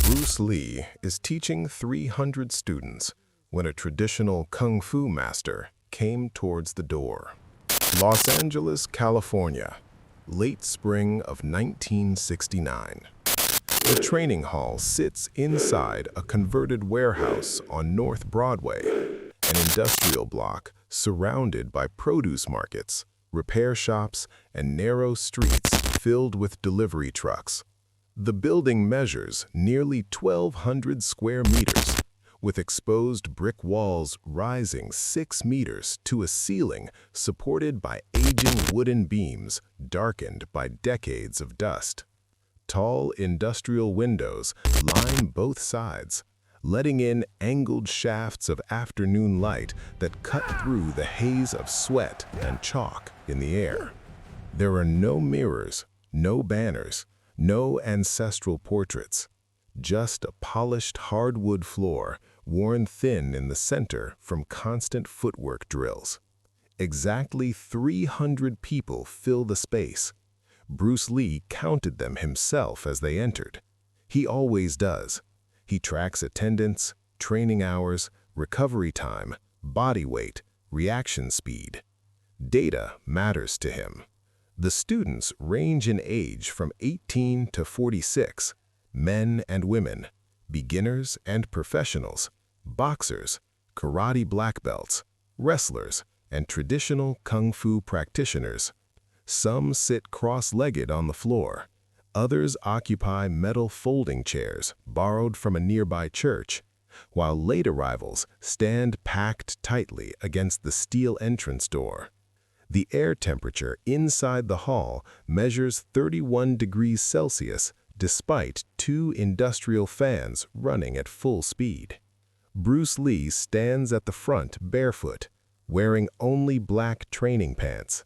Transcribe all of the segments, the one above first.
Bruce Lee is teaching 300 students when a traditional kung fu master came towards the door. Los Angeles, California, late spring of 1969. The training hall sits inside a converted warehouse on North Broadway, an industrial block surrounded by produce markets, repair shops, and narrow streets filled with delivery trucks. The building measures nearly 1,200 square meters, with exposed brick walls rising 6 meters to a ceiling supported by aging wooden beams darkened by decades of dust. Tall industrial windows line both sides, letting in angled shafts of afternoon light that cut through the haze of sweat and chalk in the air. There are no mirrors, no banners, no ancestral portraits, just a polished hardwood floor worn thin in the center from constant footwork drills. Exactly 300 people fill the space. Bruce Lee counted them himself as they entered. He always does. He tracks attendance, training hours, recovery time, body weight, reaction speed. Data matters to him. The students range in age from 18 to 46, men and women, beginners and professionals, boxers, karate black belts, wrestlers, and traditional kung fu practitioners. Some sit cross-legged on the floor. Others occupy metal folding chairs borrowed from a nearby church, while late arrivals stand packed tightly against the steel entrance door. The air temperature inside the hall measures 31 degrees Celsius despite 2 industrial fans running at full speed. Bruce Lee stands at the front barefoot, wearing only black training pants.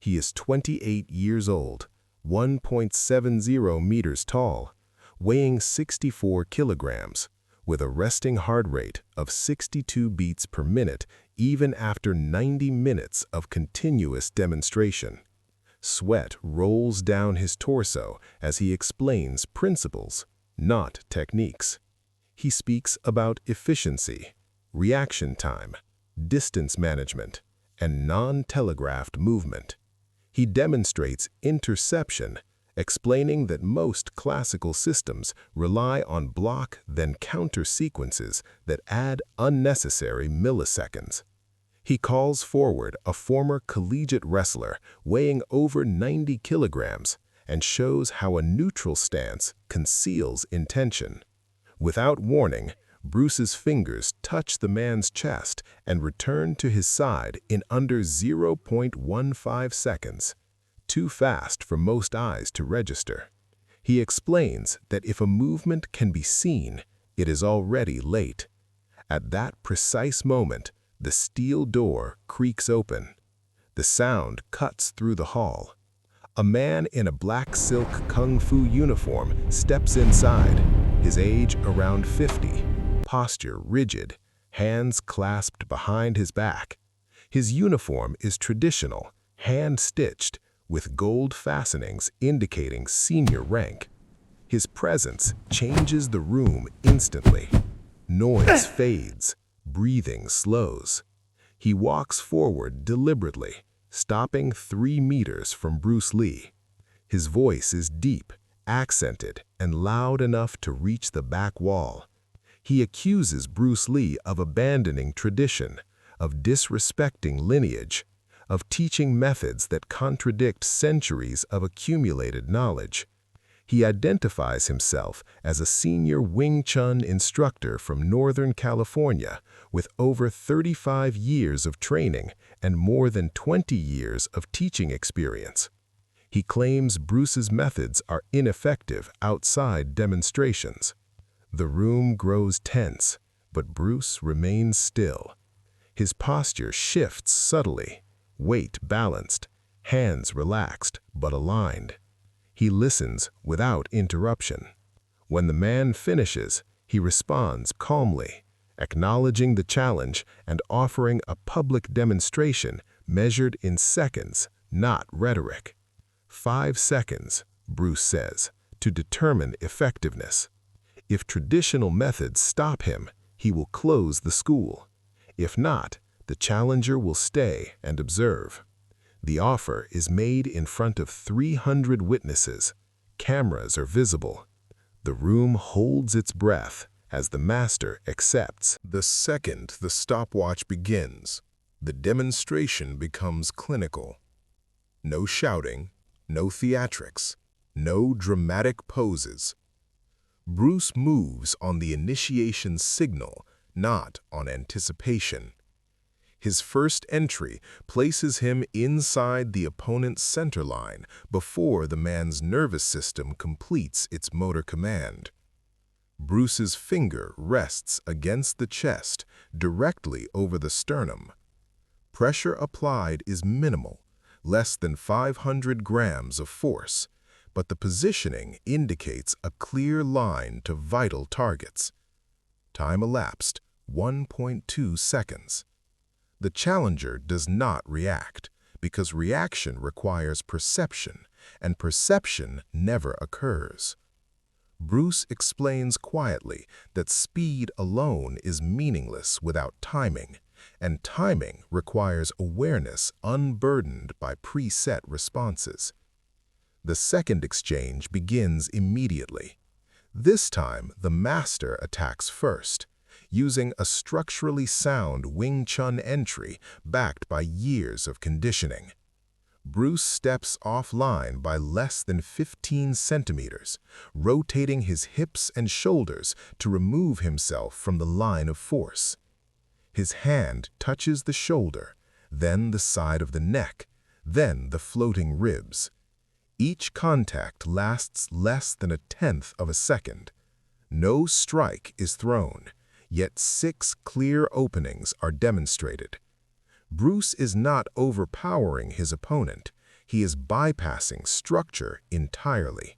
He is 28 years old, 1.70 meters tall, weighing 64 kilograms, with a resting heart rate of 62 beats per minute even after 90 minutes of continuous demonstration. Sweat rolls down his torso as he explains principles, not techniques. He speaks about efficiency, reaction time, distance management, and non-telegraphed movement. He demonstrates interception, explaining that most classical systems rely on block then counter sequences that add unnecessary milliseconds. He calls forward a former collegiate wrestler weighing over 90 kilograms and shows how a neutral stance conceals intention. Without warning, Bruce's fingers touch the man's chest and return to his side in under 0.15 seconds, too fast for most eyes to register. He explains that if a movement can be seen, it is already late. At that precise moment, the steel door creaks open. The sound cuts through the hall. A man in a black silk kung fu uniform steps inside, his age around 50, posture rigid, hands clasped behind his back. His uniform is traditional, hand-stitched, with gold fastenings indicating senior rank. His presence changes the room instantly. Noise fades, breathing slows. He walks forward deliberately, stopping 3 meters from Bruce Lee. His voice is deep, accented, and loud enough to reach the back wall. He accuses Bruce Lee of abandoning tradition, of disrespecting lineage, of teaching methods that contradict centuries of accumulated knowledge. He identifies himself as a senior Wing Chun instructor from Northern California with over 35 years of training and more than 20 years of teaching experience. He claims Bruce's methods are ineffective outside demonstrations. The room grows tense, but Bruce remains still. His posture shifts subtly, weight balanced, hands relaxed but aligned. He listens without interruption. When the man finishes, he responds calmly, acknowledging the challenge and offering a public demonstration measured in seconds, not rhetoric. 5 seconds, Bruce says, to determine effectiveness. If traditional methods stop him, he will close the school. If not, the challenger will stay and observe. The offer is made in front of 300 witnesses. Cameras are visible. The room holds its breath as the master accepts. The second the stopwatch begins, the demonstration becomes clinical. No shouting, no theatrics, no dramatic poses. Bruce moves on the initiation signal, not on anticipation. His first entry places him inside the opponent's center line before the man's nervous system completes its motor command. Bruce's finger rests against the chest, directly over the sternum. Pressure applied is minimal, less than 500 grams of force, but the positioning indicates a clear line to vital targets. Time elapsed, 1.2 seconds. The challenger does not react, because reaction requires perception, and perception never occurs. Bruce explains quietly that speed alone is meaningless without timing, and timing requires awareness unburdened by preset responses. The second exchange begins immediately. This time, the master attacks first, using a structurally sound Wing Chun entry backed by years of conditioning. Bruce steps offline by less than 15 centimeters, rotating his hips and shoulders to remove himself from the line of force. His hand touches the shoulder, then the side of the neck, then the floating ribs. Each contact lasts less than 1/10 of a second. No strike is thrown, yet 6 clear openings are demonstrated. Bruce is not overpowering his opponent, he is bypassing structure entirely.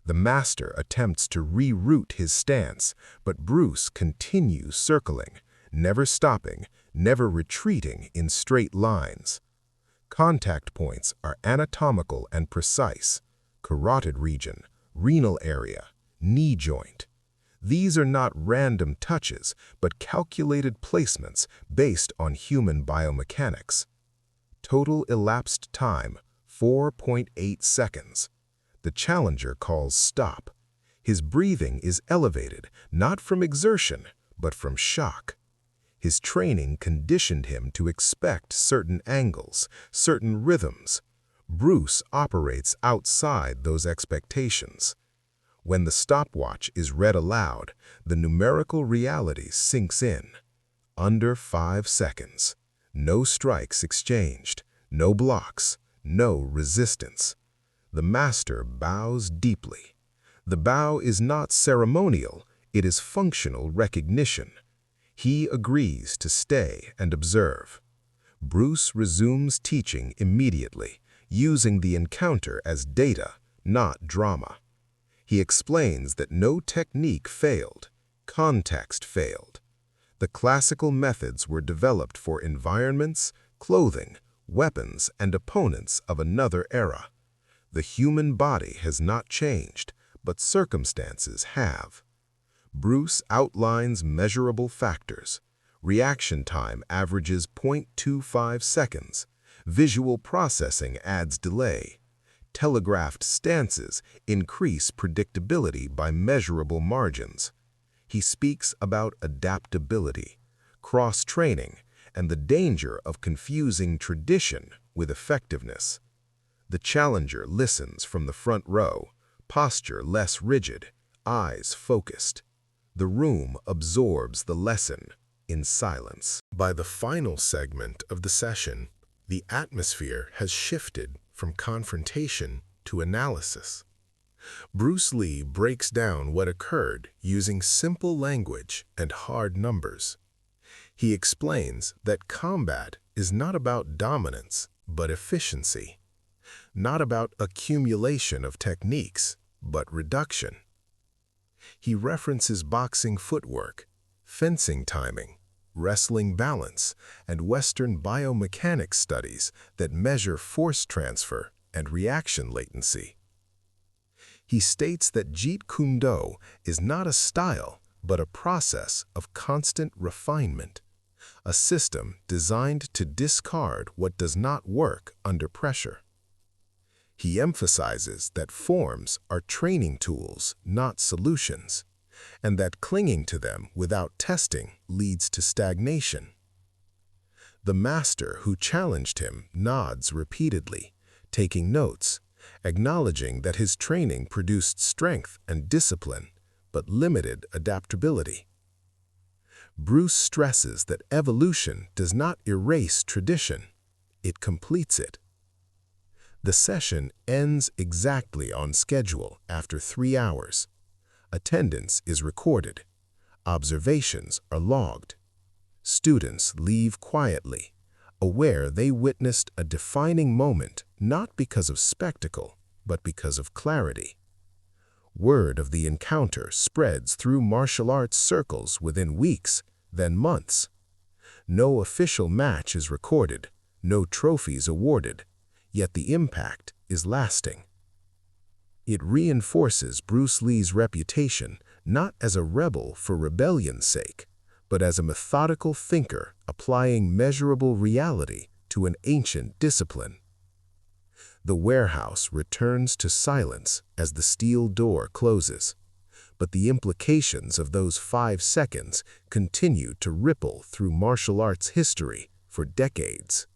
The master attempts to reroute his stance, but Bruce continues circling, never stopping, never retreating in straight lines. Contact points are anatomical and precise: carotid region, renal area, knee joint. These are not random touches, but calculated placements based on human biomechanics. Total elapsed time, 4.8 seconds. The challenger calls stop. His breathing is elevated, not from exertion, but from shock. His training conditioned him to expect certain angles, certain rhythms. Bruce operates outside those expectations. When the stopwatch is read aloud, the numerical reality sinks in. Under 5 seconds. No strikes exchanged, no blocks, no resistance. The master bows deeply. The bow is not ceremonial, it is functional recognition. He agrees to stay and observe. Bruce resumes teaching immediately, using the encounter as data, not drama. He explains that no technique failed, context failed. The classical methods were developed for environments, clothing, weapons, and opponents of another era. The human body has not changed, but circumstances have. Bruce outlines measurable factors. Reaction time averages 0.25 seconds. Visual processing adds delay. Telegraphed stances increase predictability by measurable margins. He speaks about adaptability, cross-training, and the danger of confusing tradition with effectiveness. The challenger listens from the front row, posture less rigid, eyes focused. The room absorbs the lesson in silence. By the final segment of the session, the atmosphere has shifted from confrontation to analysis. Bruce Lee breaks down what occurred using simple language and hard numbers. He explains that combat is not about dominance, but efficiency. Not about accumulation of techniques, but reduction. He references boxing footwork, fencing timing, wrestling balance, and Western biomechanics studies that measure force transfer and reaction latency. He states that Jeet Kune Do is not a style, but a process of constant refinement, a system designed to discard what does not work under pressure. He emphasizes that forms are training tools, not solutions, and that clinging to them without testing leads to stagnation. The master who challenged him nods repeatedly, taking notes, acknowledging that his training produced strength and discipline, but limited adaptability. Bruce stresses that evolution does not erase tradition, it completes it. The session ends exactly on schedule after 3 hours. Attendance is recorded. Observations are logged. Students leave quietly, aware they witnessed a defining moment not because of spectacle, but because of clarity. Word of the encounter spreads through martial arts circles within weeks, then months. No official match is recorded, no trophies awarded, yet the impact is lasting. It reinforces Bruce Lee's reputation not as a rebel for rebellion's sake, but as a methodical thinker applying measurable reality to an ancient discipline. The warehouse returns to silence as the steel door closes, but the implications of those 5 seconds continue to ripple through martial arts history for decades.